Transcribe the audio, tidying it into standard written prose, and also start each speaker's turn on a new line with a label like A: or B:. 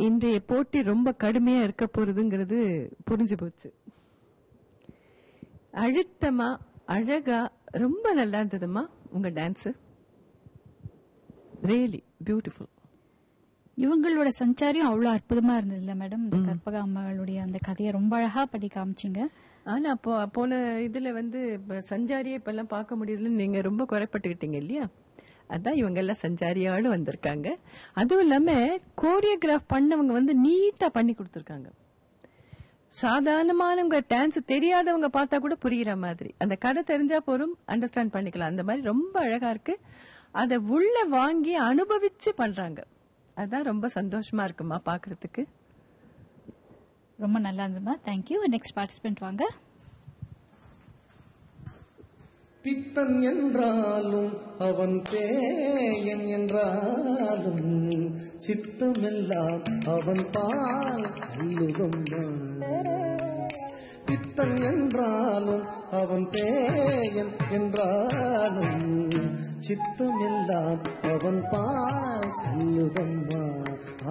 A: இன்றைய போட்டி ரொம்ப கடுமையா இருக்க போறதுங்கிறது புரிஞ்சு போச்சு. அழுத்தமா அழகா ரொம்ப நல்லா இருந்ததுமா உங்க டான்ஸ். Really beautiful.
B: இவங்களோட சஞ்சாரியும் அவ்வளவு அற்புதமா இருந்தது இல்ல மேடம்? இந்த கற்பக அம்மாளுடைய அந்த கதையை ரொம்ப அழகா பண்ணி காமிச்சிங்க.
A: ஆனா போன இதுல சஞ்சாரியை இப்ப எல்லாம் பார்க்க முடியலன்னு நீங்க ரொம்ப குறைப்பட்டுக்கிட்டீங்க இல்லையா? அதான் இவங்க எல்லாம் சஞ்சாரியாலும் வந்திருக்காங்க. அதுவும் இல்லாம கோரியோகிராஃப் பண்ணவங்க நீட்டா பண்ணி கொடுத்திருக்காங்க. சாதாரணமானவங்க டான்ஸ் தெரியாதவங்க பார்த்தா கூட புரியுற மாதிரி, அந்த கதை தெரிஞ்சா போதும் அண்டர்ஸ்டாண்ட் பண்ணிக்கலாம். அந்த மாதிரி ரொம்ப அழகா இருக்கு. அதை உள்ள வாங்கி அனுபவிச்சு பண்றாங்க. அதான் ரொம்ப சந்தோஷமா இருக்குமா பாக்குறதுக்கு.
B: ரொம்ப நல்லா இருந்ததுமா. தேங்க்யூ. நெக்ஸ்ட் பார்ட்டிசிபென்ட் வாங்க.
C: பித்தன் என்றாலும் அவன் பேயன் என்றாலும் சித்தமெல்லாம் அவன் பால் செல்லுதம்மா. பித்தன் என்றாலும் அவன் பேயன் என்றாலும் சித்தமெல்லாம் அவன் பால் செல்லுதம்மா.